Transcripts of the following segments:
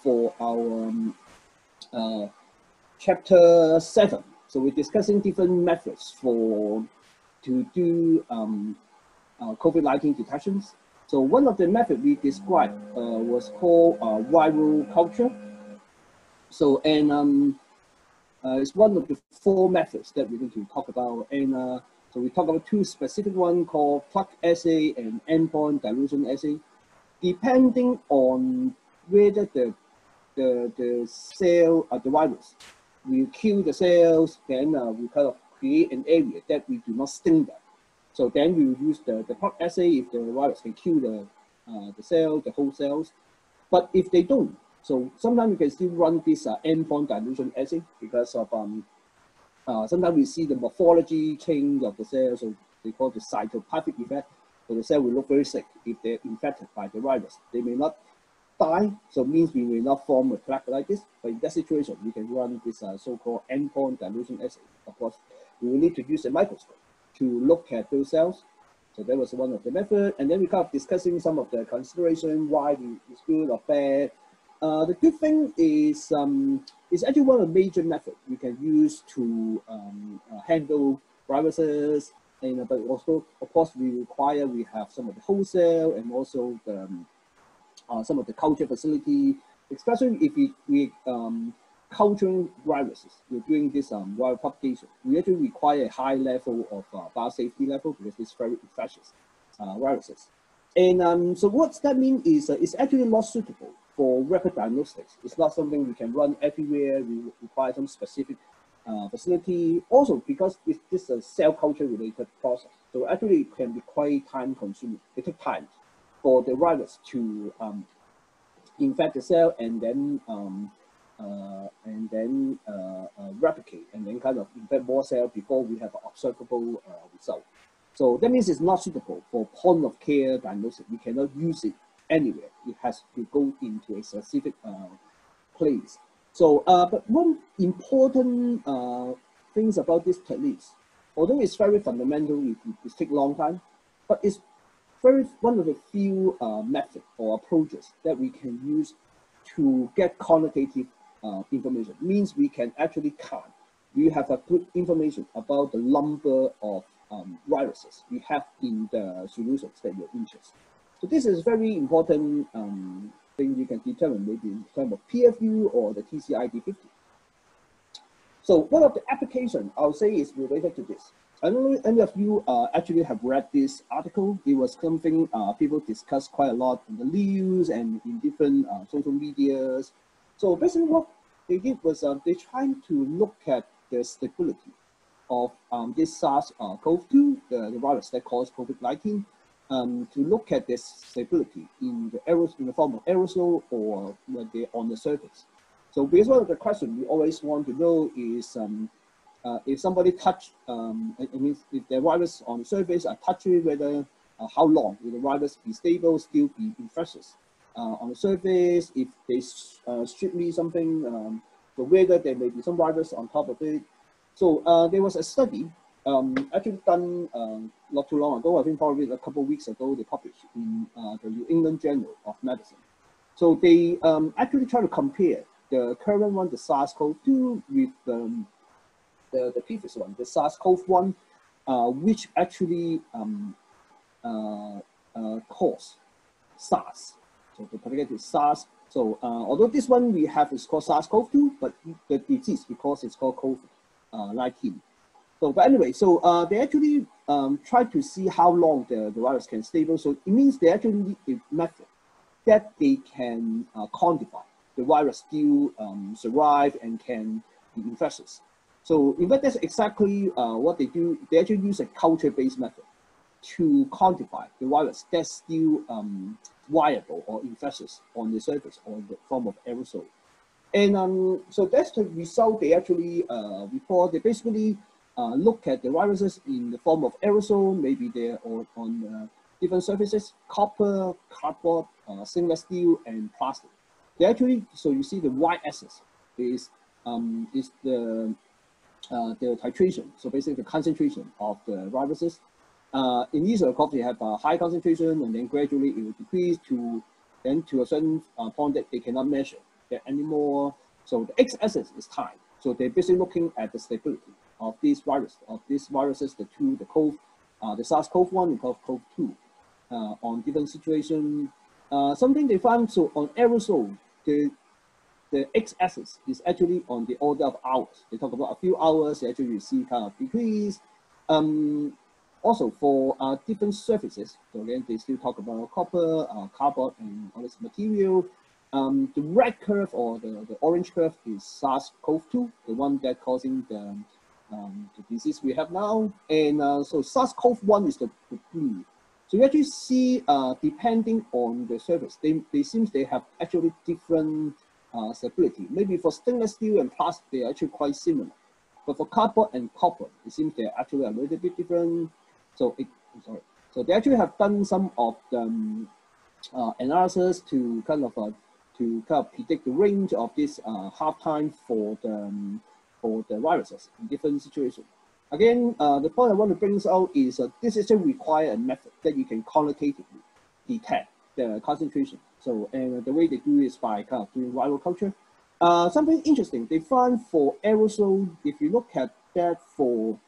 for our chapter 7. So we're discussing different methods to do COVID-19 detections. So one of the methods we described was called viral culture. So, and it's one of the 4 methods that we're going to talk about. And so we talk about 2 specific ones called plug assay and endpoint dilution assay. Depending on whether the cell, the virus, we kill the cells, then we kind of create an area that we do not sting them. So then we will use the plug assay if the virus can kill the cell, the whole cells. But if they don't, so sometimes we can still run this endpoint dilution assay because of sometimes we see the morphology change of the cell, so they call the cytopathic effect. So the cell will look very sick if they're infected by the virus. They may not die, so it means we will not form a plaque like this. But in that situation, we can run this so-called endpoint dilution assay. Of course, we will need to use a microscope to look at those cells. So that was one of the methods. And then we kind of discussing some of the consideration why it's good or bad. The good thing is it's actually one of the major methods we can use to handle viruses. And, but also, of course, we have some of the whole cell and also the, some of the culture facility, especially if we culturing viruses. We're doing this viral propagation. We actually require a high level of biosafety level because it's very infectious viruses. And so what that means is it's actually not suitable for rapid diagnostics. It's not something we can run everywhere. We require some specific facility. Also because this is a cell culture related process. So actually it can be quite time consuming. It takes time for the virus to infect the cell and then replicate and then kind of infect more cells before we have an observable result. So that means it's not suitable for point of care diagnosis. We cannot use it anywhere. It has to go into a specific place. So, but one important things about this techniques, although it's very fundamental, it takes a long time, but it's one of the few methods or approaches that we can use to get quantitative information. Means we can actually count. We have a good information about the number of viruses we have in the solutions that you're interested. So this is very important thing you can determine maybe in terms of PFU or the TCID50. So one of the applications I'll say is related to this. I don't know if any of you actually have read this article. It was something people discuss quite a lot in the news and in different social medias. So basically what they did was they tried to look at the stability of this SARS-CoV-2, the virus that causes COVID-19, to look at this stability in the form of aerosol or when they're on the surface. So because one of the questions we always want to know is if somebody touch, it means if the virus on the surface are touching, whether how long will the virus be stable, still be infectious on the surface. If they strip me something, so whether there may be some virus on top of it. So there was a study actually done not too long ago. I think probably a couple of weeks ago. They published in the New England Journal of Medicine. So they actually try to compare the current one, the SARS-CoV-2, with the previous one, the SARS-CoV-1, which actually caused SARS. So the particular SARS. So although this one we have is called SARS-CoV-2, but the disease because it's called COVID-19. So, but anyway, so they actually try to see how long the virus can stable. So it means they actually need a method that they can quantify the virus still survive and can be infectious. So in fact, that's exactly what they do. They actually use a culture-based method to quantify the virus that's still viable or infectious on the surface or in the form of aerosol. And so that's the result they actually report. They basically look at the viruses in the form of aerosol, maybe they're on different surfaces, copper, cardboard, stainless steel, and plastic. They actually, so you see the y-axis is the titration, so basically the concentration of the viruses. Initially, of course, they have a high concentration, and then gradually it will decrease to a certain point that they cannot measure. that anymore. So the x-axis is time. So they're basically looking at the stability of these viruses, the SARS-CoV-1 and SARS-CoV-2 on different situations. Something they found, so on aerosol, the x-axis is actually on the order of hours. They talk about a few hours, they actually see kind of decrease. Also for different surfaces, so again, they still talk about copper, cardboard, and all this material. The red curve or the orange curve is SARS-CoV-2, the one that causing the disease we have now. And so SARS-CoV-1 is the blue. So you actually see, depending on the surface, they seem they have actually different stability. Maybe for stainless steel and plastic, they are actually quite similar. But for cardboard and copper, it seems they're actually a little bit different. So So they actually have done some of the analysis to kind of predict the range of this half-time for the viruses in different situations. Again, the point I want to bring out is this is require a method that you can quantitatively detect the concentration. So, and the way they do is by kind of doing viral culture. Something interesting, they found for aerosol, if you look at that for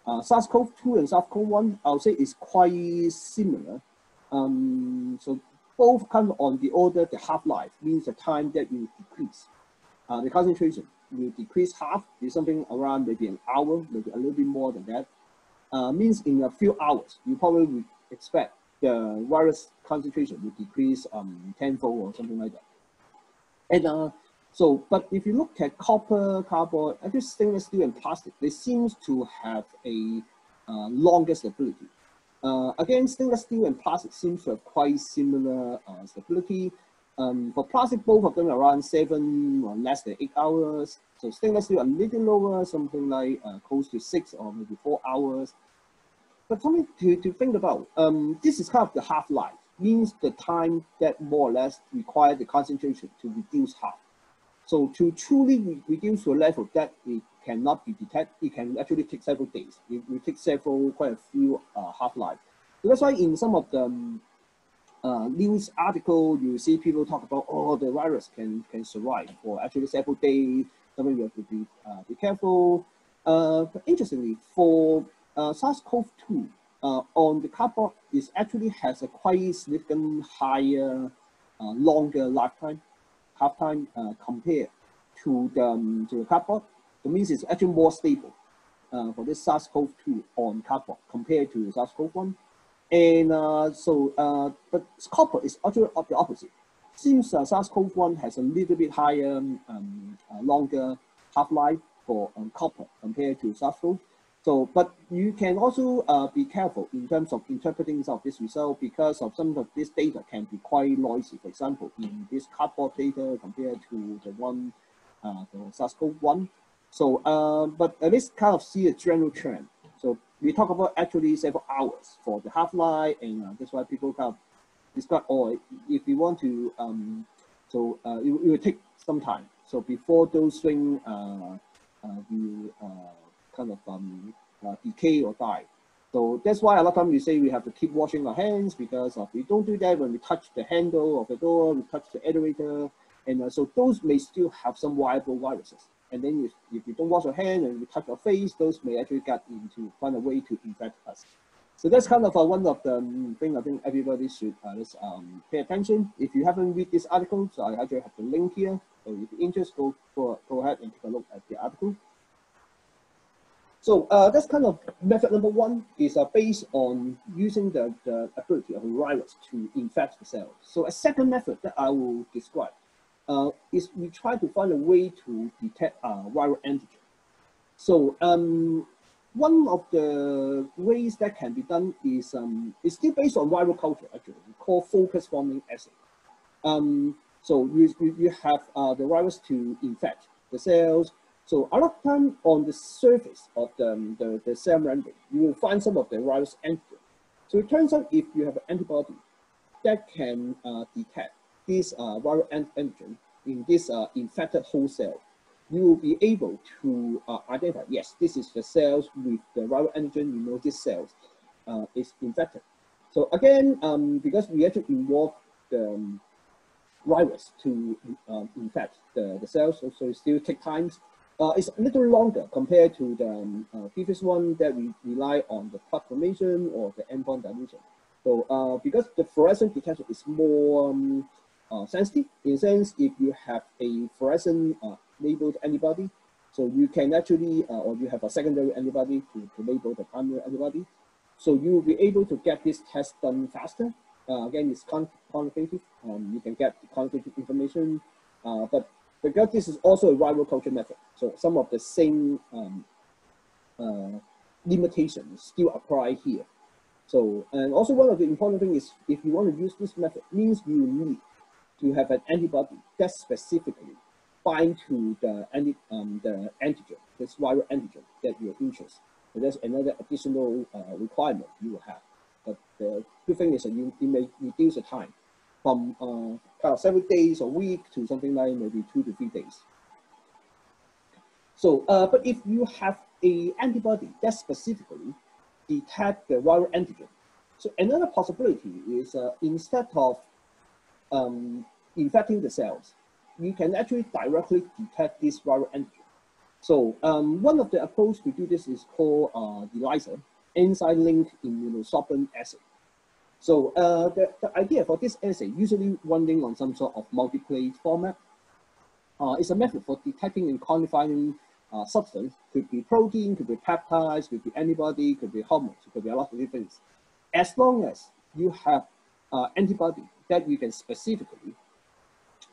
SARS-CoV-2 and SARS-CoV-1, I would say it's quite similar. So both kind of on the order, the half-life means the time that you decrease. The concentration will decrease half, is something around maybe an hour, maybe a little bit more than that. Means in a few hours, you probably would expect the virus concentration will decrease tenfold or something like that. And so, but if you look at copper, cardboard, actually stainless steel and plastic, they seem to have a longer stability. Again, stainless steel and plastic seems to have quite similar stability. For plastic, both of them around 7 or less than 8 hours. So stainless steel a little lower, something like close to 6 or maybe 4 hours. But something to think about, this is kind of the half-life, means the time that more or less require the concentration to reduce half. So to truly reduce to a level that it cannot be detected, it can actually take several days. It will take quite a few half-life. So that's why in some of the news article, you see people talk about, oh, the virus can survive for actually several days. Something you have to be careful. But interestingly, for SARS-CoV-2, on the cardboard, it actually has a quite significant higher, longer lifetime, half-time compared to the cardboard. That means it's actually more stable for this SARS-CoV-2 on cardboard compared to SARS-CoV-1. And but copper is actually the opposite. Seems SARS-CoV-1 has a little bit higher, longer half-life for copper compared to SARS-CoV. So, but you can also be careful in terms of interpreting of this result because of some of this data can be quite noisy. For example, in this cardboard data compared to the one, the SARS-CoV-1. So, but at least kind of see a general trend. So we talk about actually several hours for the half-life, and that's why people kind of describe, or if you want to, it will take some time. So before those things will kind of decay or die. So that's why a lot of times we say we have to keep washing our hands because if we don't do that, when we touch the handle of the door, we touch the elevator, and so those may still have some viable viruses. And then if you don't wash your hand and you touch your face, those may actually get into, find a way to infect us. So that's kind of one of the things I think everybody should pay attention. If you haven't read this article, so I actually have the link here. So if you're interested, go ahead and take a look at the article. So that's kind of method number one is based on using the ability of a virus to infect the cells. So a second method that I will describe is we try to find a way to detect viral antigen. So one of the ways that can be done is still based on viral culture, actually, called focus forming assay. So you have the virus to infect the cells. So a lot of time on the surface of the cell membrane, you will find some of the virus antigen. So it turns out if you have an antibody that can detect this viral antigen in this infected whole cell, you will be able to identify, yes, this is the cells with the viral antigen, you know this cells is infected. So again, because we actually involve the virus to infect the cells, so it still take time. It's a little longer compared to the previous one that we rely on the plug formation or the endpoint dilution. So because the fluorescent detection is more sensitive, in a sense, if you have a fluorescent labeled antibody, so you can actually, or you have a secondary antibody to label the primary antibody, so you will be able to get this test done faster. Again, it's quantitative. You can get quantitative information, but because this is also a viral culture method, so some of the same limitations still apply here. So, and also one of the important things is if you want to use this method, means you need to have an antibody that specifically bind to the antigen, this viral antigen that you're interested. So that's another additional requirement you will have. But the good thing is that you may reduce the time from kind of several days or week to something like maybe 2 to 3 days. So, but if you have an antibody that specifically detect the viral antigen, so another possibility is instead of infecting the cells, you can actually directly detect this viral antigen. So one of the approaches to do this is called ELISA, enzyme-linked immunosorbent assay. So the idea for this assay, usually running on some sort of multiplex format, is a method for detecting and quantifying substance. Could be protein, could be peptides, could be antibody, could be hormones, could be a lot of different things. As long as you have antibody that you can specifically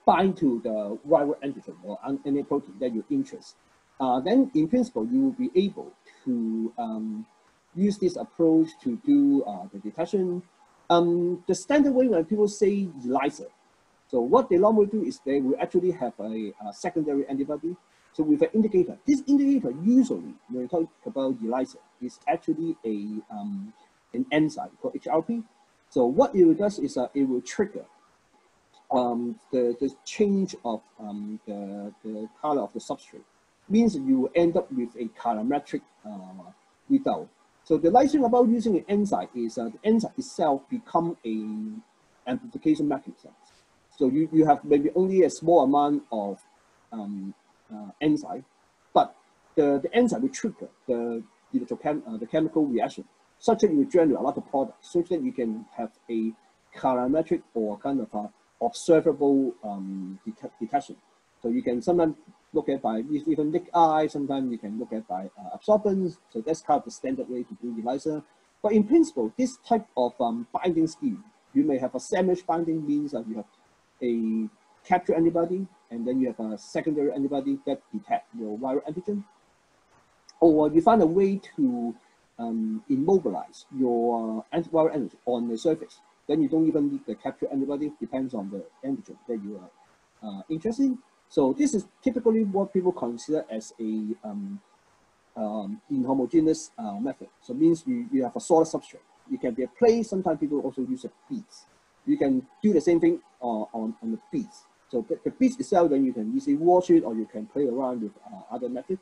bind to the viral antigen or any protein that you're interested, then in principle you will be able to use this approach to do the detection. The standard way when people say ELISA, so what they normally do is they will actually have a secondary antibody. So with an indicator, this indicator usually, when we talk about ELISA, is actually an enzyme called HRP. So what it does is it will trigger the change of the color of the substrate. Means you will end up with a colorimetric result. So the nice thing about using an enzyme is the enzyme itself become an amplification mechanism. So you have maybe only a small amount of enzyme, but the enzyme will trigger the chemical reaction, such that you will generate a lot of products, such that you can have a colorimetric or kind of observable detection. So you can sometimes look at by even naked eye, sometimes you can look at by absorbance. So that's kind of the standard way to do ELISA. But in principle, this type of binding scheme, you may have a sandwich binding, means that you have a capture antibody, and then you have a secondary antibody that detect your viral antigen. Or you find a way to immobilize your antiviral antigen on the surface. Then you don't even need the capture antibody, depends on the antigen that you are interested in. So this is typically what people consider as a inhomogeneous method. So it means you have a solid substrate. It can be a plate. Sometimes people also use a beads. You can do the same thing on the beads. So the beads itself, then you can easily wash it, or you can play around with other methods.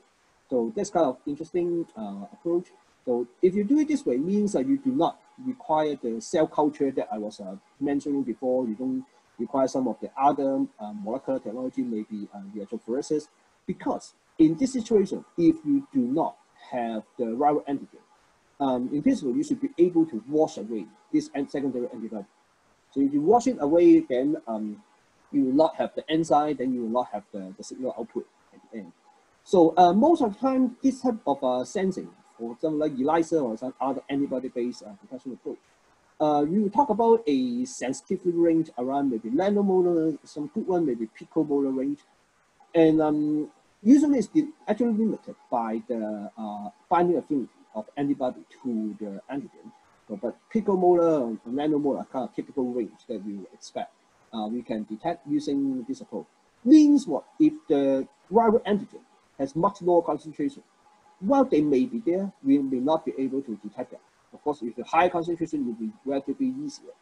So that's kind of interesting approach. So if you do it this way, it means that you do not require the cell culture that I was mentioning before. You don't require some of the other molecular technology, maybe reactophoresis, because in this situation, if you do not have the viral antigen, in principle, you should be able to wash away this secondary antibody. So if you wash it away, then you will not have the enzyme, then you will not have the signal output at the end. So most of the time, this type of sensing, for example, like ELISA or some other antibody-based detection approach, you talk about a sensitivity range around maybe nanomolar, some good one maybe picomolar range, and usually it's actually limited by the binding affinity of antibody to the antigen. So, but picomolar or nanomolar are kind of typical range that we would expect. We can detect using this approach. Means what? If the viral antigen has much lower concentration, while they may be there, we may not be able to detect them. Of course, if the high concentration, it will be relatively easier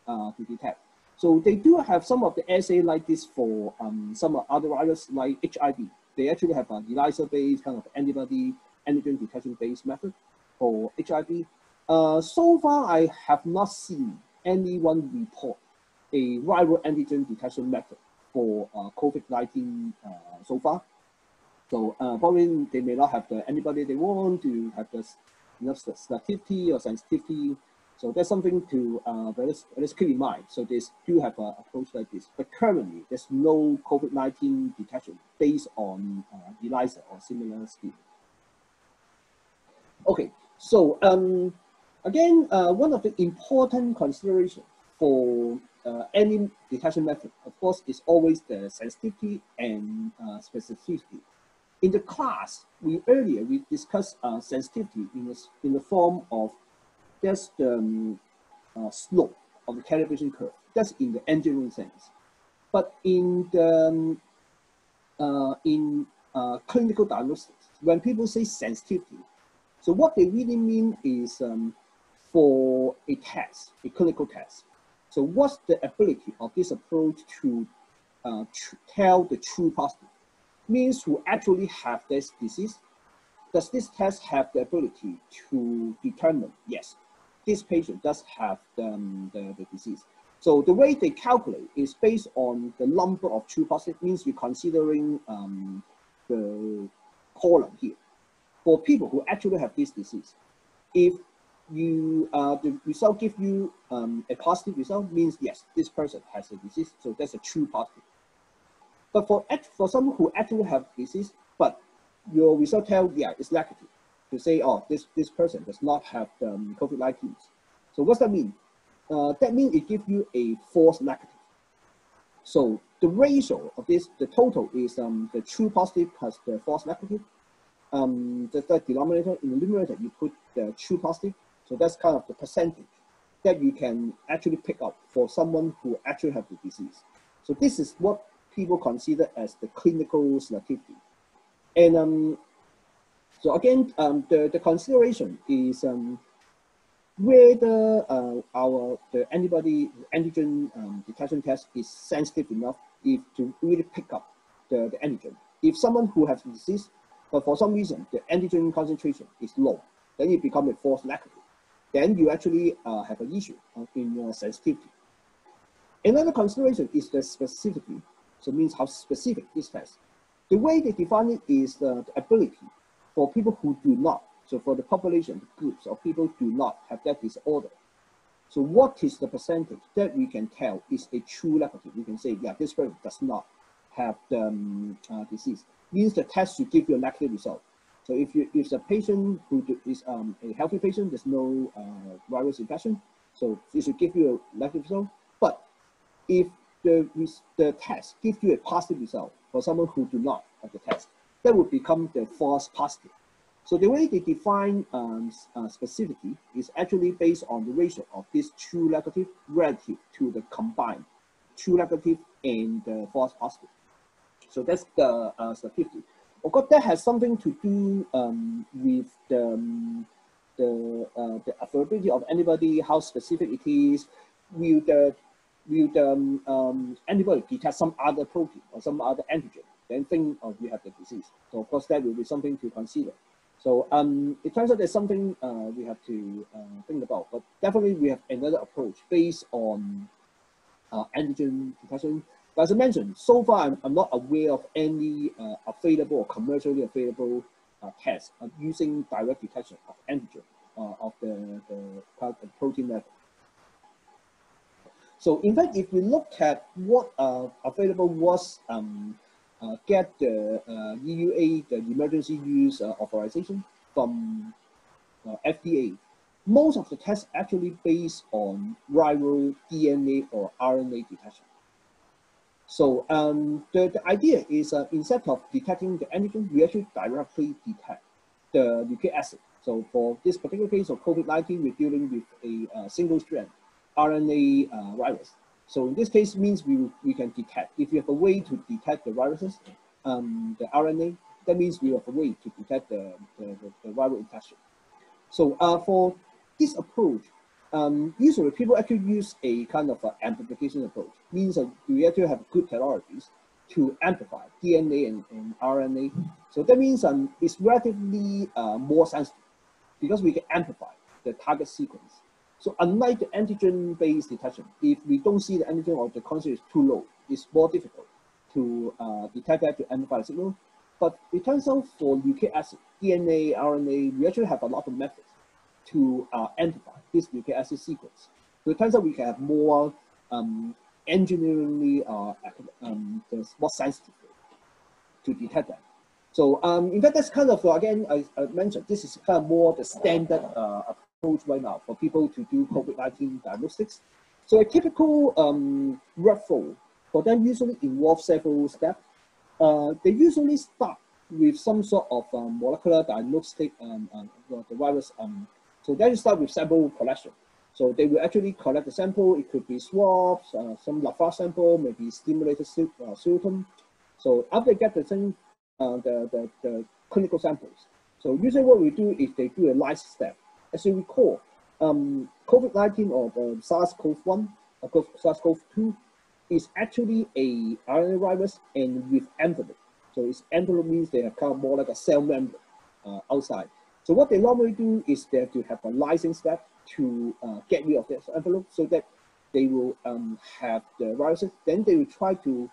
to detect. So they do have some of the assay like this for some other viruses like HIV. They actually have an ELISA-based kind of antibody antigen detection-based method for HIV. So far, I have not seen anyone report a viral antigen detection method for COVID-19 so far. So probably they may not have the antibody they want to have the enough selectivity or sensitivity. So that's something to let's keep in mind. So they do have an approach like this. But currently, there's no COVID-19 detection based on ELISA or similar scheme. Okay, so again, one of the important considerations for any detection method, of course, is always the sensitivity and specificity. In the class, earlier we discussed sensitivity in the form of just the slope of the calibration curve. That's in the engineering sense. But in the clinical diagnostics, when people say sensitivity, so what they really mean is for a test, a clinical test. So what's the ability of this approach to tell the true positive? Means who actually have this disease. Does this test have the ability to determine, yes, this patient does have the disease? So the way they calculate is based on the number of true positive, means you're considering the column here. For people who actually have this disease, if you the result give you a positive result, means yes, this person has a disease, so that's a true positive. But for someone who actually have disease, but your result tell, yeah, it's negative, to say, oh, this person does not have COVID-19. So what's that mean? That means it gives you a false negative. So the ratio of this, the total is the true positive plus the false negative. The denominator, in the numerator, you put the true positive. So that's kind of the percentage that you can actually pick up for someone who actually have the disease. So this is what people consider as the clinical selectivity. And so again, the consideration is whether the antibody antigen detection test is sensitive enough to really pick up the antigen. If someone who has the disease, but for some reason the antigen concentration is low, then it becomes a false negative. Then you actually have an issue in your sensitivity. Another consideration is the specificity. So it means how specific this test. The way they define it is the ability for people who do not, so for the population groups of people who do not have that disorder. So what is the percentage that we can tell is a true negative? We can say, yeah, this person does not have the disease. Means the test should give you a negative result. So if a patient who is a healthy patient, there's no virus infection, so it should give you a negative result. But if the test gives you a positive result for someone who do not have the test, that would become the false positive. So the way they define specificity is actually based on the ratio of this true negative relative to the combined true negative and the false positive. So that's the specificity. Of course, that has something to do with the availability of antibody, how specific it is. Will the antibody detect some other protein or some other antigen? Then think of you have the disease. So of course, that will be something to consider. So it turns out there's something we have to think about. But definitely, we have another approach based on antigen detection. But as I mentioned, so far I'm not aware of any available or commercially available tests using direct detection of antigen of the protein level. So in fact, if we look at what available was get the EUA, the emergency use authorization from FDA, most of the tests actually based on viral DNA or RNA detection. So the idea is instead of detecting the antigen, we actually directly detect the nucleic acid. So for this particular case of COVID-19, we're dealing with a single strand RNA virus. So in this case means we can detect. If you have a way to detect the viruses, the RNA, that means we have a way to detect the viral infection. So for this approach, usually people actually use a kind of amplification approach. Means that we actually have good technologies to amplify DNA and RNA. So that means it's relatively more sensitive because we can amplify the target sequence. So unlike the antigen-based detection, if we don't see the antigen or the concentration is too low, it's more difficult to detect that, to amplify the signal. But it turns out for nucleic acid, DNA, RNA, we actually have a lot of methods to amplify this nucleic acid sequence. So it turns out we can have more engineeringly more sensitive to detect that. So in fact, that's kind of, again, I mentioned, this is kind of more the standard approach right now for people to do COVID-19 diagnostics. So a typical workflow for them usually involves several steps. They usually start with some sort of molecular diagnostic the virus. So they start with sample collection. So they will actually collect the sample. It could be swabs, some Lafarge sample, maybe stimulated serotonin. So after they get the thing, the clinical samples. So usually what we do is they do a lysis step. As you recall, COVID-19 or the SARS-CoV-1 or SARS-CoV-2 is actually a RNA virus and with envelope. So its envelope means they have kind of more like a cell membrane outside. So what they normally do is they have to have a lysing step to get rid of this envelope so that they will have the viruses. Then they will try to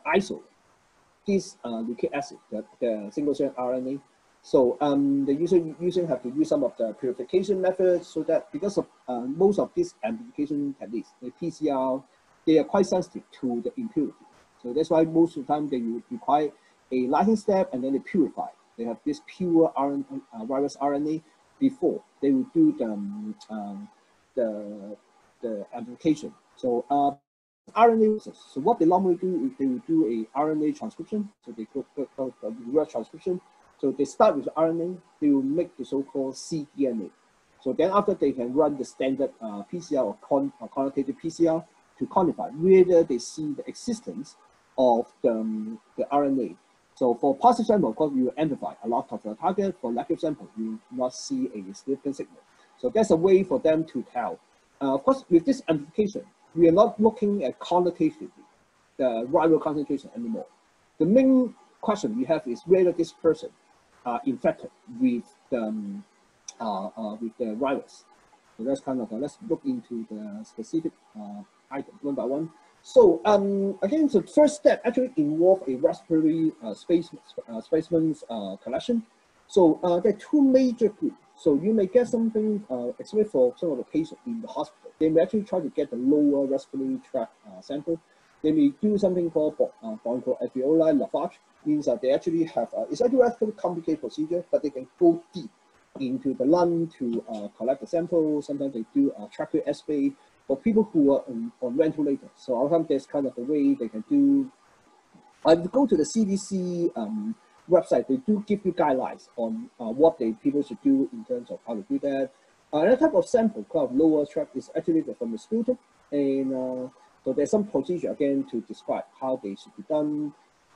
isolate this nucleic acid, the single-strand RNA. So they usually have to use some of the purification methods so that because of most of these amplification techniques, the PCR, they are quite sensitive to the impurity. So that's why most of the time they require a lysing step and then they purify. They have this pure RNA, virus RNA before they will do the amplification. So RNA, so what they normally do is they will do a RNA transcription. So they go reverse transcription. So they start with RNA, they will make the so-called cDNA. So then after they can run the standard PCR or quantitative PCR to quantify whether they see the existence of the RNA. So for positive sample, of course, we will amplify a lot of the target. For negative sample, you will not see a significant signal. So that's a way for them to tell. Of course, with this amplification, we are not looking at quantitatively the viral concentration anymore. The main question we have is whether this person infected with the virus. So that's kind of let's look into the specific items one by one. So again, the first step actually involves a respiratory specimens collection. So there are two major groups. So you may get something, especially for some of the patients in the hospital, they may actually try to get the lower respiratory tract sample. They may do something called bronchoalveolar lavage, means that they actually have, it's actually a relatively complicated procedure, but they can go deep into the lung to collect the sample. Sometimes they do tracheal assay for people who are on ventilators. So I think there's kind of a way they can do. If you go to the CDC website, they do give you guidelines on what people should do in terms of how to do that. Another type of sample called lower tract is actually from the sputum, and so there's some procedure again to describe how they should be done.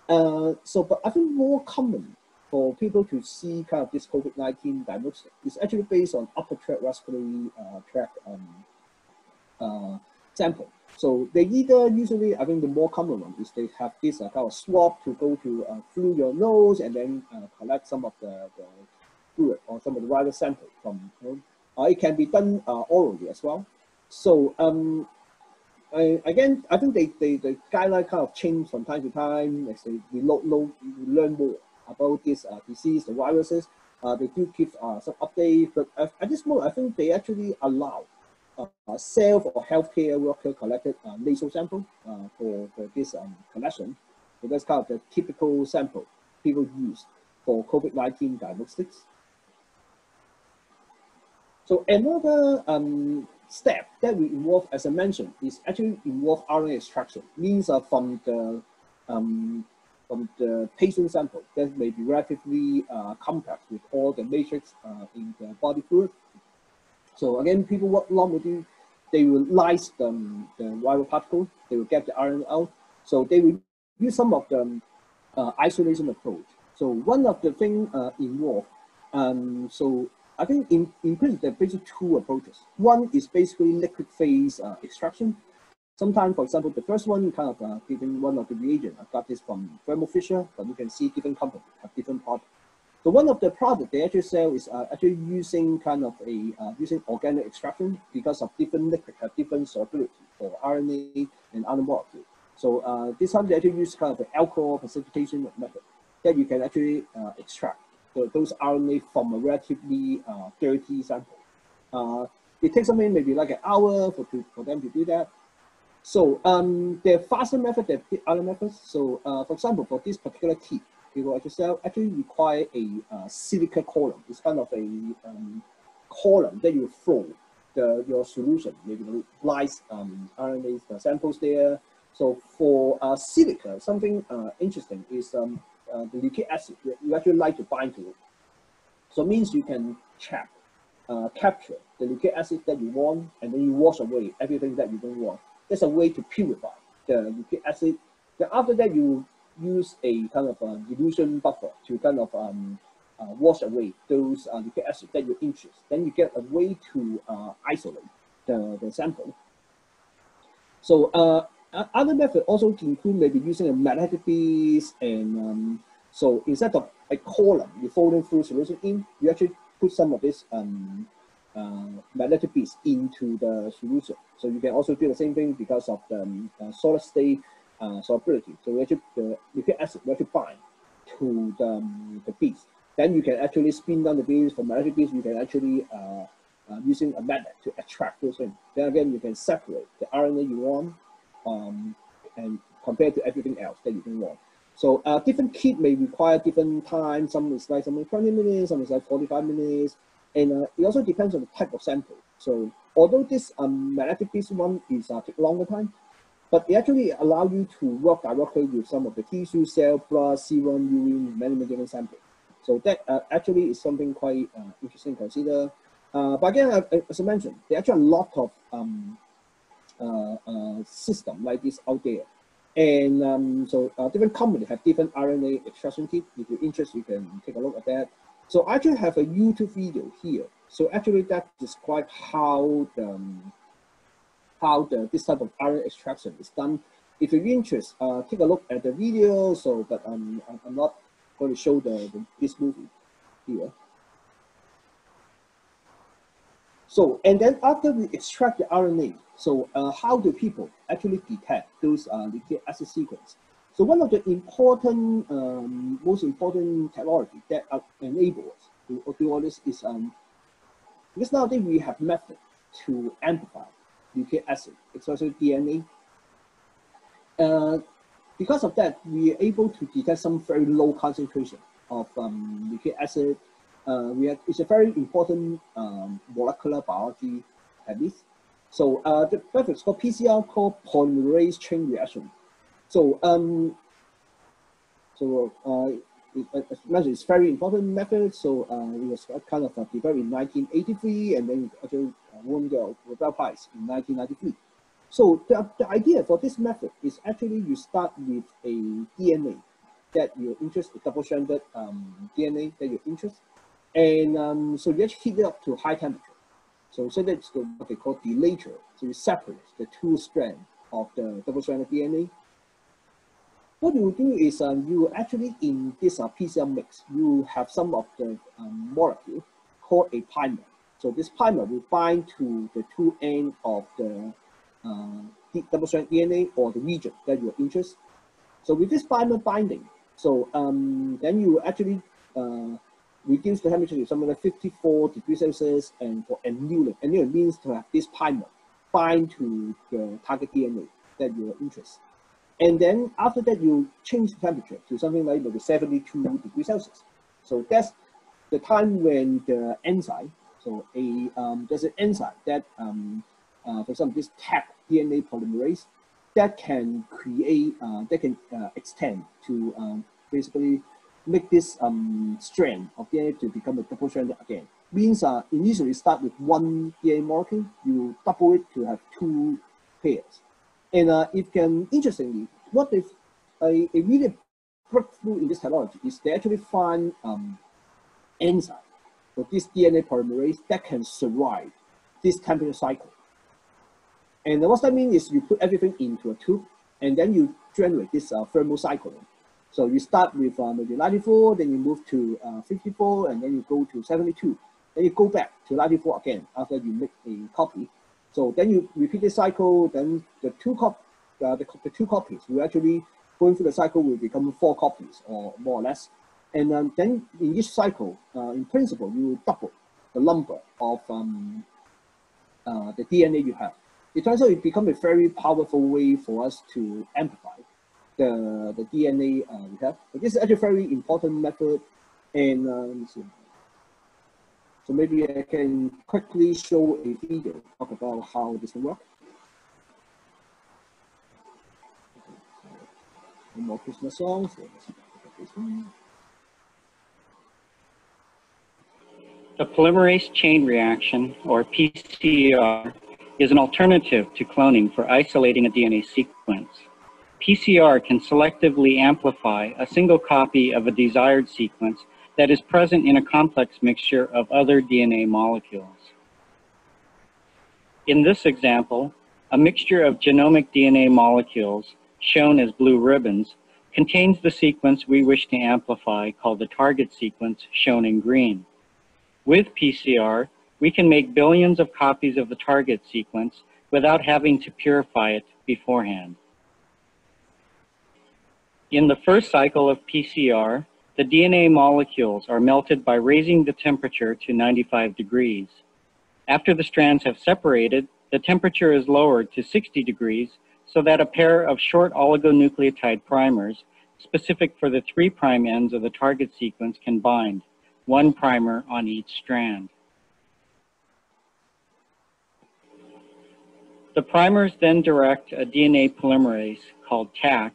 But I think more common for people to see kind of this COVID-19 diagnosis is actually based on upper tract respiratory tract sample. So they either usually, I think the more common one is they have this kind of swab to go to through your nose and then collect some of the fluid or some of the virus sample from. It can be done orally as well. So again, I think the guideline kind of change from time to time. As we learn more about this disease, the viruses. They do give some updates, but at this moment, I think they actually allow self or healthcare worker collected nasal sample for this collection. So that's kind of the typical sample people use for COVID-19 diagnostics. So another step that we involve, as I mentioned, is actually involve RNA extraction. Means from the patient sample that may be relatively compact with all the matrix in the body fluid. So again, people what normally do, they will lyse the viral particle, they will get the RNA out. So they will use some of the isolation approach. So one of the things involved, so I think in principle, there are basically two approaches. One is basically liquid phase extraction. Sometimes, for example, the first one kind of giving one of the reagent. I got this from Thermo Fisher, but you can see different companies have different products. So one of the products they actually sell is actually using kind of a using organic extraction because of different liquid have different solubility for RNA and other molecules. So this time they actually use kind of an alcohol precipitation method that you can actually extract those RNA from a relatively dirty sample. It takes something maybe like an hour for them to do that. So the faster method than the other methods. So for example, for this particular kit, it will actually require a silica column. It's kind of a column that you throw your solution, maybe the slice RNA samples there. So for silica, something interesting is the nucleic acid you actually like to bind to it. So it means you can capture the nucleic acid that you want, and then you wash away everything that you don't want. That's a way to purify the nucleic acid. Then after that, you use a kind of dilution buffer to kind of wash away those nucleic acid that you're interested. Then you get a way to isolate the sample. So other methods also include maybe using a magnetic beads, and so instead of a column you folding through solution in, you actually put some of this magnetic beads into the solution. So you can also do the same thing because of the solid state solubility. So we actually, the nucleic acid will actually bind to the beads. Then you can actually spin down the beads. For magnetic beads, you can actually using a magnet to attract those things. Then again, you can separate the RNA you want and compared to everything else that you don't want. So different kit may require different time. Some is like 20 minutes, some is like 45 minutes. And it also depends on the type of sample. So although this magnetic beads one is take longer time, but it actually allow you to work directly with some of the tissue, cell, blood, serum, urine, many different samples. So that actually is something quite interesting to consider. But again, as I mentioned, there are actually a lot of systems like this out there. And so different companies have different RNA extraction kit. If you're interested, you can take a look at that. So I actually have a YouTube video here. So actually that describes how this type of RNA extraction is done. If you're interested, take a look at the video. So, but I'm not going to show this movie here. So, and then after we extract the RNA, so how do people actually detect those nucleic acid sequence? So one of the important, most important technology that enable us to do all this is because nowadays we have method to amplify nucleic acid, especially DNA. Because of that, we are able to detect some very low concentration of nucleic acid. It's a very important molecular biology habit. So the method is called PCR, called polymerase chain reaction. So as mentioned, it's very important method. So it was kind of developed in 1983, and then actually won the Nobel Prize in 1993. So the idea for this method is actually you start with a DNA that you're interested, double-stranded DNA that you're interested, and so you actually heat it up to high temperature. So that's what they call delator. So you separate the two strands of the double-stranded DNA. What you do is you actually, in this PCR mix, you have some of the molecule called a primer. So this primer will bind to the two ends of the double-stranded DNA or the region that you're interested. So with this primer binding, so then you actually reduce the temperature to something like 54 degrees Celsius, and for annealing. Annealing means to have this primer bind to the target DNA that you're interested. And then after that, you change the temperature to something like maybe 72 degrees Celsius. So that's the time when the enzyme, so there's an enzyme that, for example, this Taq DNA polymerase, that can create, that can extend to basically make this strand of DNA to become a double-stranded again. Means initially start with one DNA molecule, you double it to have two pairs. And it can, interestingly, what if a really breakthrough in this technology is they actually find enzyme for this DNA polymerase that can survive this temperature cycle. And what that means is you put everything into a tube, and then you generate this thermal cycling. So you start with maybe 94, then you move to 54, and then you go to 72. Then you go back to 94 again after you make a copy. So then you repeat the cycle, then the two the 2 copies. We actually, going through the cycle, will become 4 copies or more or less. And then in each cycle, in principle, you will double the number of the DNA you have. It turns out it becomes a very powerful way for us to amplify the DNA we have. But this is actually a very important method. And let me see. So maybe I can quickly show a video, talk about how this will work. No more Christmas songs. The polymerase chain reaction, or PCR, is an alternative to cloning for isolating a DNA sequence. PCR can selectively amplify a single copy of a desired sequence that is present in a complex mixture of other DNA molecules. In this example, a mixture of genomic DNA molecules, shown as blue ribbons, contains the sequence we wish to amplify, called the target sequence, shown in green. With PCR, we can make billions of copies of the target sequence without having to purify it beforehand. In the first cycle of PCR, the DNA molecules are melted by raising the temperature to 95 degrees. After the strands have separated, the temperature is lowered to 60 degrees so that a pair of short oligonucleotide primers, specific for the 3' ends of the target sequence, can bind, 1 primer on each strand. The primers then direct a DNA polymerase, called Taq,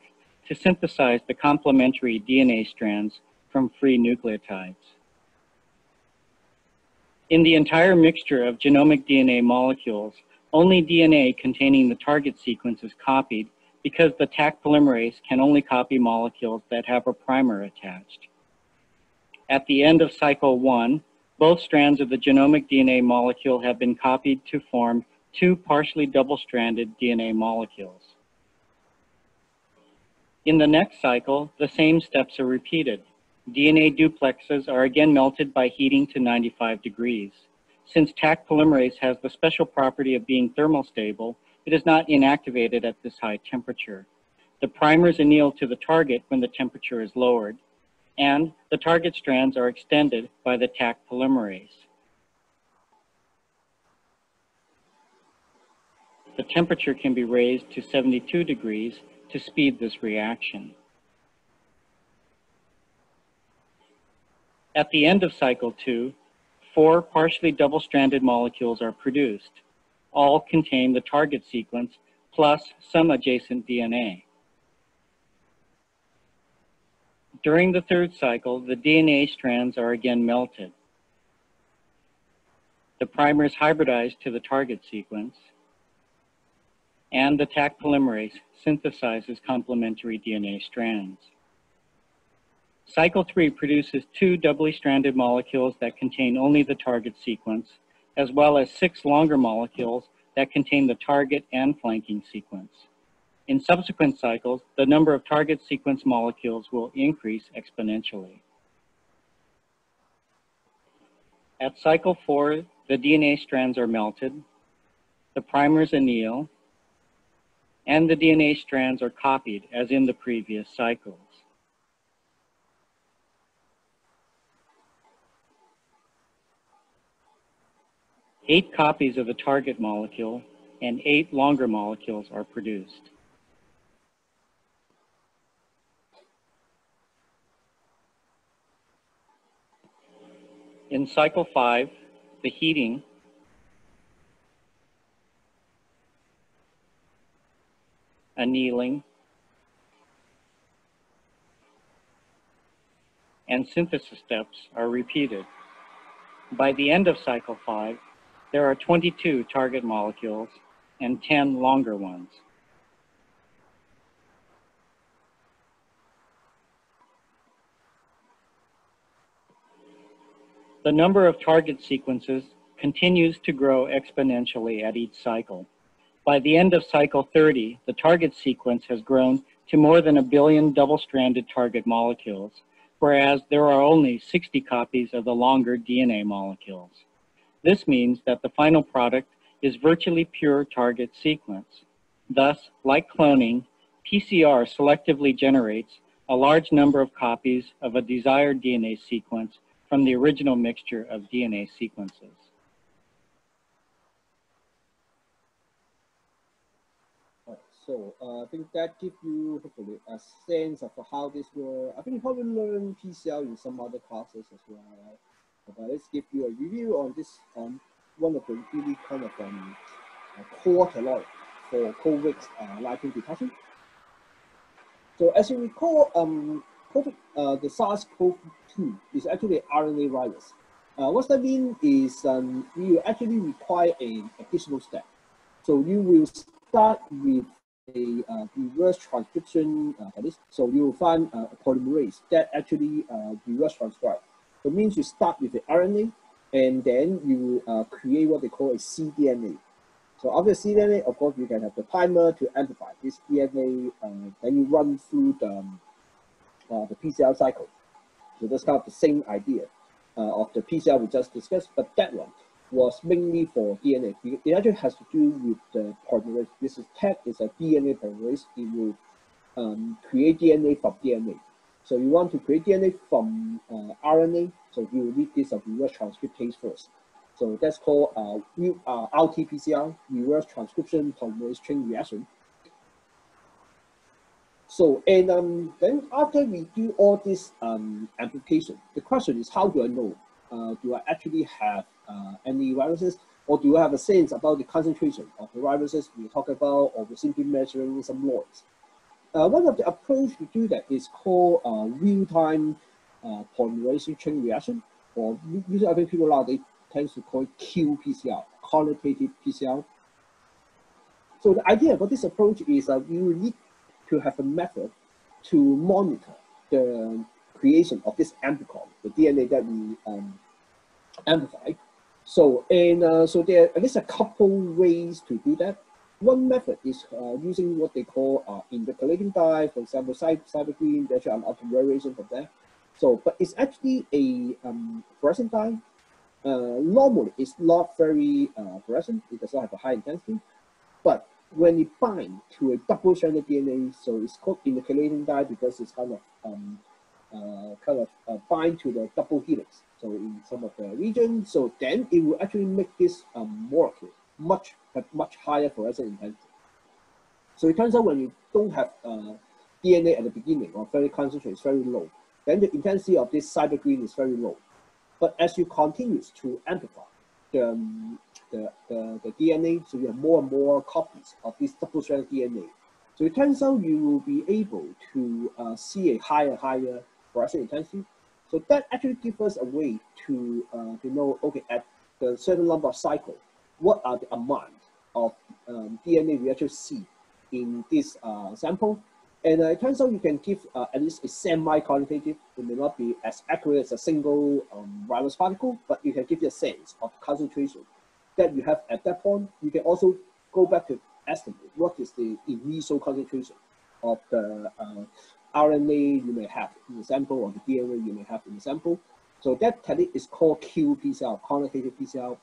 to synthesize the complementary DNA strands from free nucleotides. In the entire mixture of genomic DNA molecules, only DNA containing the target sequence is copied because the Taq polymerase can only copy molecules that have a primer attached. At the end of cycle 1, both strands of the genomic DNA molecule have been copied to form 2 partially double-stranded DNA molecules. In the next cycle, the same steps are repeated. DNA duplexes are again melted by heating to 95 degrees. Since Taq polymerase has the special property of being thermostable, it is not inactivated at this high temperature. The primers anneal to the target when the temperature is lowered, and the target strands are extended by the Taq polymerase. The temperature can be raised to 72 degrees to speed this reaction. At the end of cycle 2, 4 partially double-stranded molecules are produced. All contain the target sequence plus some adjacent DNA. During the third cycle, the DNA strands are again melted. The primers hybridize to the target sequence, and the Taq polymerase synthesizes complementary DNA strands. Cycle 3 produces 2 doubly stranded molecules that contain only the target sequence, as well as 6 longer molecules that contain the target and flanking sequence. In subsequent cycles, the number of target sequence molecules will increase exponentially. At cycle 4, the DNA strands are melted, the primers anneal, and the DNA strands are copied as in the previous cycles. Eight copies of the target molecule and 8 longer molecules are produced. In cycle 5, the heating annealing and synthesis steps are repeated. By the end of cycle 5, there are 22 target molecules and 10 longer ones. The number of target sequences continues to grow exponentially at each cycle. By the end of cycle 30, the target sequence has grown to more than 1 billion double-stranded target molecules, whereas there are only 60 copies of the longer DNA molecules. This means that the final product is virtually pure target sequence. Thus, like cloning, PCR selectively generates a large number of copies of a desired DNA sequence from the original mixture of DNA sequences. So I think that gives you hopefully a sense of how this works. I think you probably learn PCR in some other classes as well. Right? But let's give you a review on this one of the really kind of core technology for COVID-19 detection. So as you recall, the SARS-CoV-2 is actually an RNA virus. What that means is you actually require an additional step. So you will start with a reverse transcription so you will find a polymerase that actually reverse transcribe. So it means you start with the RNA and then you create what they call a cDNA. So after cDNA, of course, you can have the primer to amplify this DNA, then you run through the PCR cycle. So that's kind of the same idea of the PCR we just discussed, but that one was mainly for DNA. It actually has to do with the polymerase. This is TAG is a DNA polymerase. It will create DNA from DNA. So you want to create DNA from RNA, so you will need this reverse transcriptase first. So that's called RT-PCR, reverse transcription polymerase chain reaction. So, and then after we do all this amplification, the question is, how do I know? Do I actually have any viruses, or do I have a sense about the concentration of the viruses we talk about, or we're simply measuring some noise? One of the approach to do that is called real-time polymerase chain reaction, or usually I think people nowadays tend to call it qPCR, quantitative PCR. So the idea about this approach is that you need to have a method to monitor the creation of this amplicon, the DNA that we amplify. So, and so there are at least a couple ways to do that. One method is using what they call intercalating dye, for example, cybergreen. There's an auto variation of that. So, but it's actually a fluorescent dye. Normally, it's not very fluorescent. It does not have a high intensity. But when it binds to a double-stranded DNA, so it's called intercalating dye because it's kind of bind to the double helix. So in some of the regions, so then it will actually make this molecule have much higher fluorescent intensity. So it turns out when you don't have DNA at the beginning or very concentrated, it's very low, then the intensity of this cybergreen is very low. But as you continue to amplify the DNA, so you have more and more copies of this double-stranded DNA. So it turns out you will be able to see a higher fluorescent intensity. So that actually gives us a way to know, okay, at the certain number of cycles, what are the amount of DNA we actually see in this sample. And it turns out you can give at least a semi-quantitative. It may not be as accurate as a single virus particle, but you can give you a sense of concentration that you have at that point. You can also go back to estimate what is the initial concentration of the RNA you may have in the sample or the DNA you may have in the sample. So that technique is called qPCR, quantitative PCR.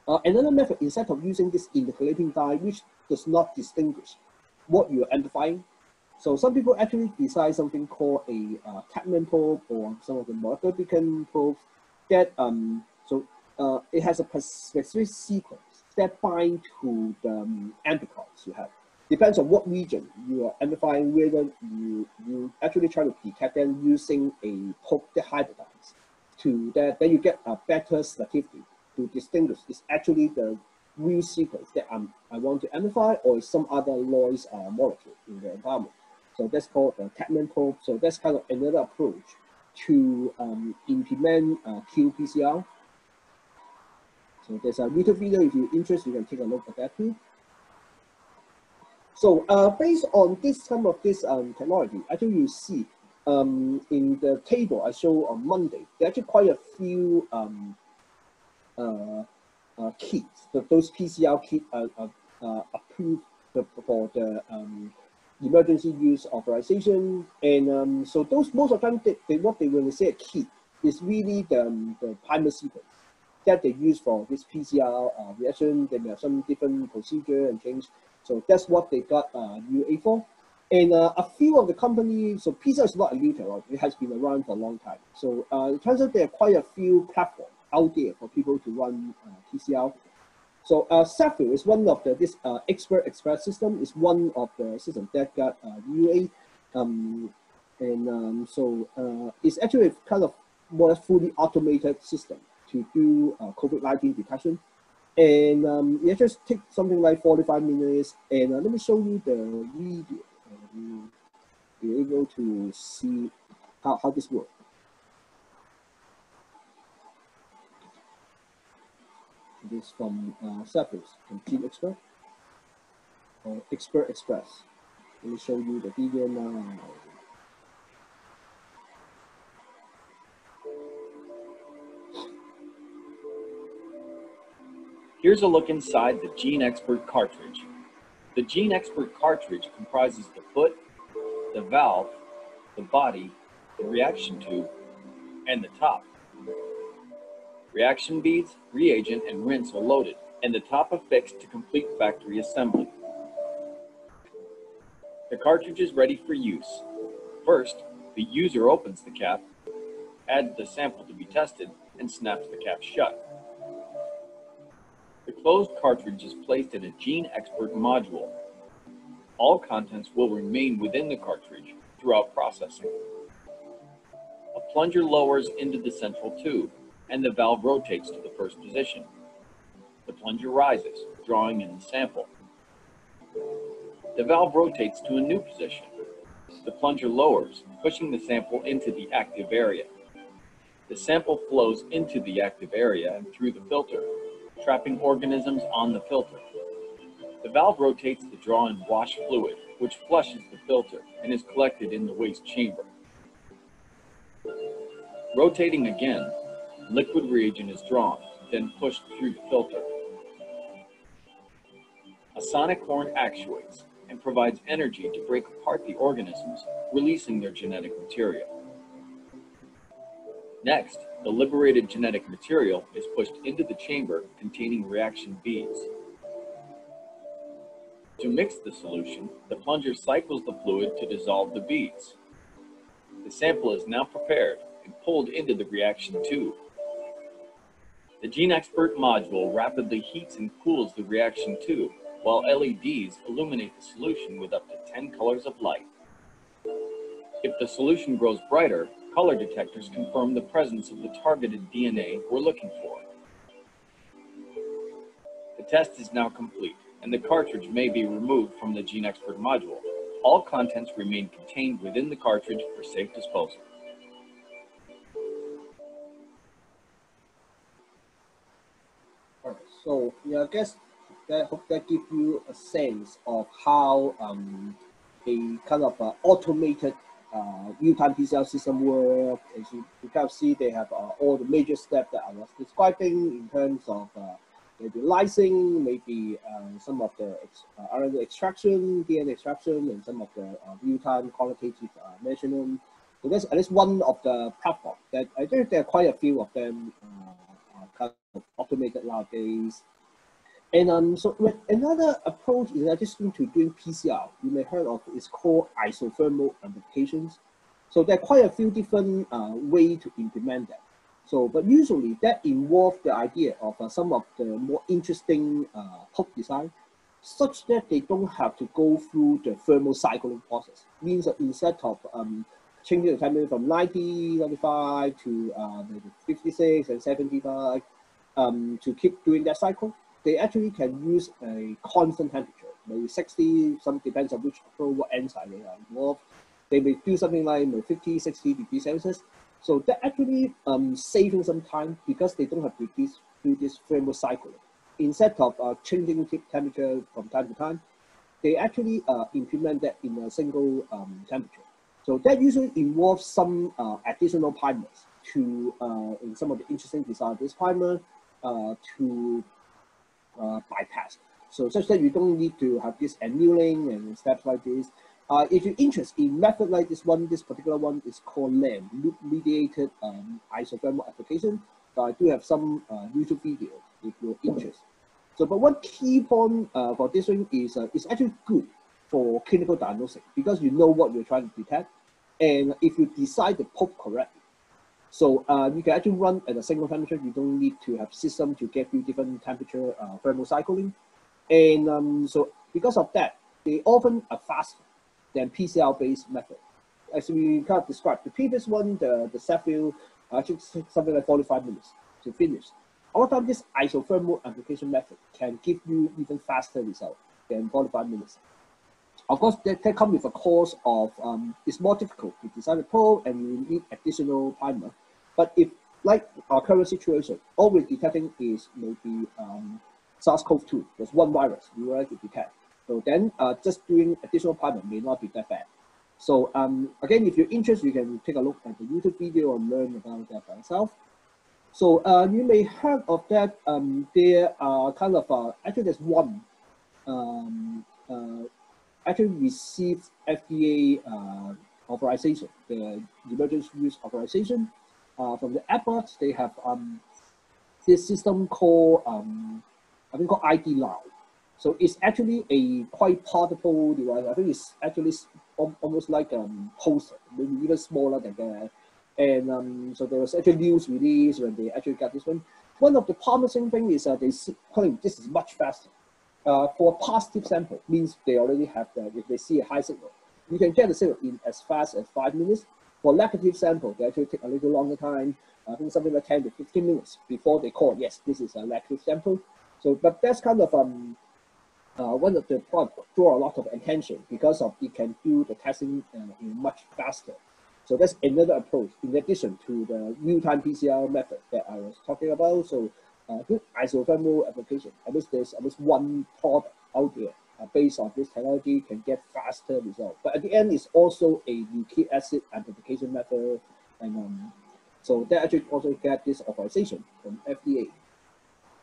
Another method, instead of using this intercalating dye, which does not distinguish what you're amplifying. So some people actually design something called a Kaplan probe or some of the molecular beacon probes that it has a specific sequence that bind to the amplicons you have. Depends on what region you are amplifying, whether you actually try to detect them using a probe that hybridizes to that, then you get a better statistic to distinguish is actually the real sequence that I want to amplify or some other noise molecule in the environment. So that's called the Kaplan probe. So that's kind of another approach to implement qPCR. So there's a YouTube video, if you're interested, you can take a look at that too. So based on this some of this technology, actually you see in the table I showed on Monday, there are actually quite a few kits. Those PCR kits are approved for the emergency use authorization, and so those most of the time what they when they say a kit is really the primer sequence that they use for this PCR reaction. They may have some different procedure and things. So that's what they got UA for. And a few of the companies, so PCR is not a new technology, it has been around for a long time. So it turns out there are quite a few platforms out there for people to run PCR. So Cepheid is one of this Xpert Xpress system is one of the systems that got UA. It's actually kind of more fully automated system to do COVID-19 detection. And it just takes something like 45 minutes. And let me show you the video. You're able to see how this works. This is from Cepheid, from Team Xpert, or Xpert Express. Let me show you the video now. Here's a look inside the Xpert cartridge. The Xpert cartridge comprises the foot, the valve, the body, the reaction tube, and the top. Reaction beads, reagent, and rinse are loaded, and the top affixed to complete factory assembly. The cartridge is ready for use. First, the user opens the cap, adds the sample to be tested, and snaps the cap shut. The closed cartridge is placed in a Xpert module. All contents will remain within the cartridge throughout processing. A plunger lowers into the central tube, and the valve rotates to the first position. The plunger rises, drawing in the sample. The valve rotates to a new position. The plunger lowers, pushing the sample into the active area. The sample flows into the active area and through the filter, trapping organisms on the filter. The valve rotates the draw and wash fluid, which flushes the filter and is collected in the waste chamber. Rotating again, liquid reagent is drawn, then pushed through the filter. A sonic horn actuates and provides energy to break apart the organisms, releasing their genetic material. Next, the liberated genetic material is pushed into the chamber containing reaction beads. To mix the solution, the plunger cycles the fluid to dissolve the beads. The sample is now prepared and pulled into the reaction tube. The Xpert module rapidly heats and cools the reaction tube, while LEDs illuminate the solution with up to 10 colors of light. If the solution grows brighter, color detectors confirm the presence of the targeted DNA we're looking for. The test is now complete, and the cartridge may be removed from the Xpert module. All contents remain contained within the cartridge for safe disposal. So yeah, I guess I hope that gives you a sense of how a kind of automated real-time PCR system work. As you kind of see, they have all the major steps that I was describing in terms of maybe lysing, maybe some of the RNA extraction, DNA extraction, and some of the real-time qualitative measurement. So that's at least one of the platforms that I think there are quite a few of them kind of automated nowadays. And so another approach is addition to doing PCR. You may have heard of it's called isothermal amplifications. So there are quite a few different ways to implement that. So, but usually that involves the idea of some of the more interesting hook design, such that they don't have to go through the thermal cycling process. Means that instead of changing the temperature from 90, 95 to maybe 56 and 75 to keep doing that cycle, they actually can use a constant temperature, maybe 60, some depends on which approach, what enzyme they are involved. They may do something like 50, 60 degrees Celsius. So that actually saving some time because they don't have to do this thermal cycling. Instead of changing temperature from time to time, they actually implement that in a single temperature. So that usually involves some additional primers to, in some of the interesting design, this primer to bypass. So such that you don't need to have this annealing and steps like this. If you're interested in method like this one, this particular one is called LAM, loop-mediated isothermal application. So I do have some YouTube videos if you're interested. So, but one key point for this one is it's actually good for clinical diagnostic because you know what you're trying to detect, and if you decide to poke correctly, so you can actually run at a single temperature. You don't need to have system to give you different temperature thermal cycling, and so because of that, they often are faster than PCR-based method. As we kind of described, the previous one, the Cepheid, actually something like 45 minutes to finish. All the time, this isothermal amplification method can give you even faster result than 45 minutes. Of course, that comes with a cost of, it's more difficult to design the probe and you need additional primer. But if, like our current situation, all we're detecting is maybe SARS-CoV-2, there's one virus we would like to detect. So then just doing additional primer may not be that bad. So again, if you're interested, you can take a look at the YouTube video and learn about that by yourself. So you may heard of that. There are kind of actually there's one actually received FDA authorization, the emergency use authorization from the Xpert. They have this system called I think called ID Now. So it's actually a quite portable device. I think it's actually almost like a poster, maybe even smaller than that. And so there was actually news release when they actually got this one. One of the promising things is they claim this is much faster. For positive sample, means they already have that. If they see a high signal, you can get the signal in as fast as 5 minutes. For negative sample, they actually take a little longer time. I think something like 10 to 15 minutes before they call, yes, this is a negative sample. So, but that's kind of one of the products draw a lot of attention because of it can do the testing much faster. So that's another approach in addition to the real-time PCR method that I was talking about. So good isothermal application. At least there's at least one product out there based on this technology can get faster results. But at the end, it's also a nucleic acid amplification method, and so they actually also get this authorization from FDA.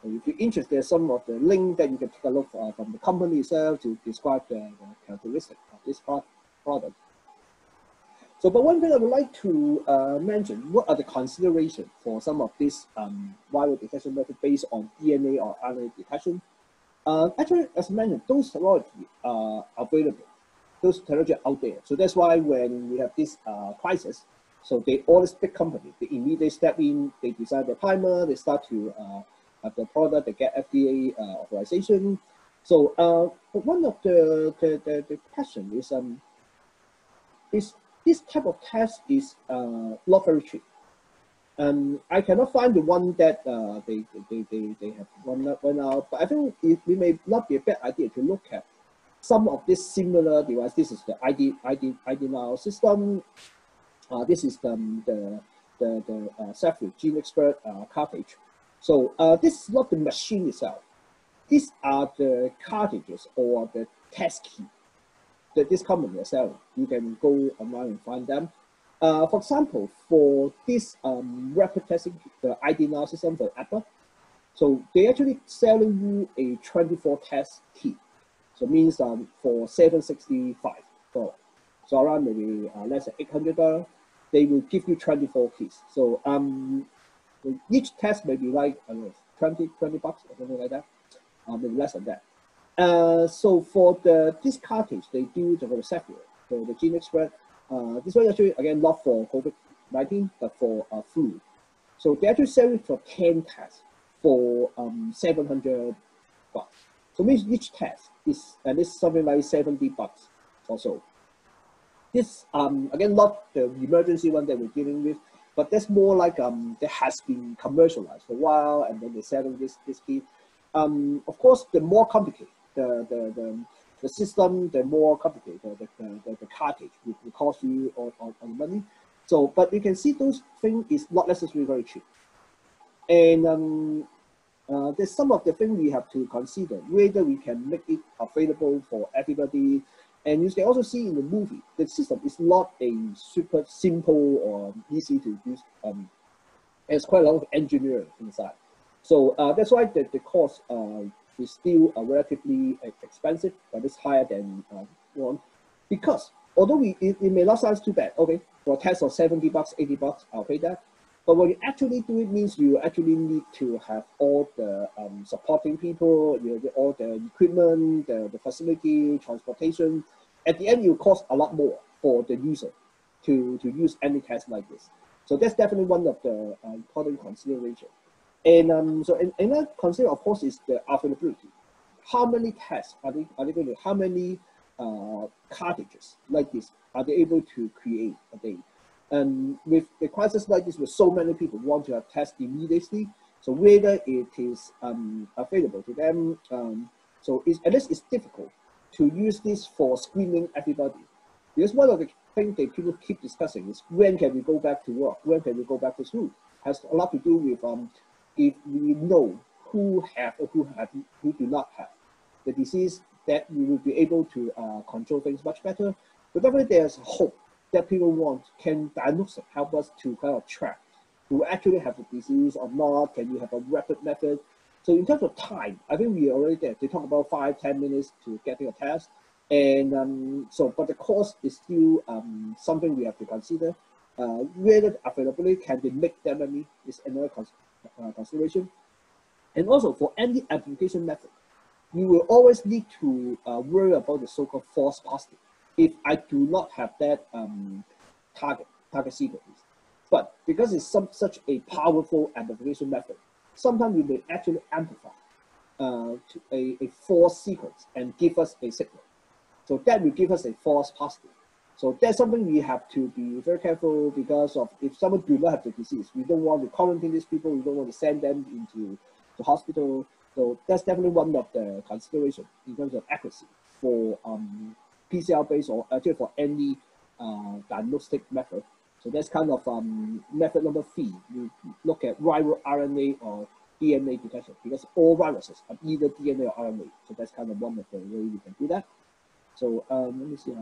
And if you're interested, there's some of the link that you can take a look from the company itself to describe the characteristics of this product. So, but one thing I would like to mention, what are the considerations for some of this viral detection method based on DNA or RNA detection? Actually, as mentioned, those technology are available. Those technology are out there. So that's why when we have this crisis, so all this big company, they immediately step in, they design the primer, they start to have the product, they get FDA authorization. So but one of the question is this type of test is not very cheap. I cannot find the one that they have run out, but I think it may not be a bad idea to look at some of this similar device. This is the ID Now system. This is the Cepheid Gene Xpert cartridge. So this is not the machine itself. These are the cartridges or the test key that this company is selling. You can go online and find them. For example, for this rapid testing, the ID Now system for Apple, so they actually selling you a 24 test kit. So it means for $765, so around maybe less than $800, they will give you 24 kits. So each test may be like, I don't know, 20 bucks or something like that, maybe less than that. So for this cartridge, they do the Cepheid, so the Gene Xpert. This one actually, again, not for COVID-19, but for flu. So they actually sell it for 10 tests for $700. So means each test is, and this is something like $70 or so. This, again, not the emergency one that we're dealing with, but that's more like that has been commercialized for a while, and then they're selling this kit. Of course, the more complicated the system, the more complicated the cartridge will cost you on money. So, but you can see those things is not necessarily very cheap. And there's some of the things we have to consider, whether we can make it available for everybody. And you can also see in the movie, the system is not a super simple or easy to use. There's quite a lot of engineering inside. So that's why the cost is still relatively expensive, but it's higher than one. Because although it may not sound too bad, okay, for a test of $70, $80, I'll pay that. But when you actually do it, means you actually need to have all the supporting people, all the equipment, the facility, transportation. At the end, it will cost a lot more for the user to use any test like this. So that's definitely one of the important considerations. And so another consideration, of course, is the availability. How many tests are they going to? How many cartridges like this are they able to create a day? And with the crisis like this, with so many people want to have tests immediately, so whether it is available to them, so at least it's difficult to use this for screening everybody. Because one of the things that people keep discussing is when can we go back to work? When can we go back to school? Has a lot to do with if we know who have or who do not have the disease, that we will be able to control things much better. But definitely there's hope that people can diagnostic help us to kind of track who actually have the disease or not. Can you have a rapid method? So in terms of time, I think we are already there. They talk about 5-10 minutes to getting a test. And but the cost is still something we have to consider. Whether the availability, can they make that money is another consideration. And also for any application method, you will always need to worry about the so-called false positive. If I do not have that target sequence, but because it's such a powerful amplification method, sometimes we may actually amplify to a false sequence and give us a signal. So that will give us a false positive. So that's something we have to be very careful, because of if someone do not have the disease, we don't want to quarantine these people, we don't want to send them into the hospital. So that's definitely one of the considerations in terms of accuracy for PCR based or actually for any diagnostic method. So that's kind of method number 3. We look at viral RNA or DNA detection, because all viruses are either DNA or RNA. So that's kind of one of the ways we can do that. So let me see.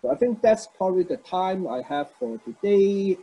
So I think that's probably the time I have for today.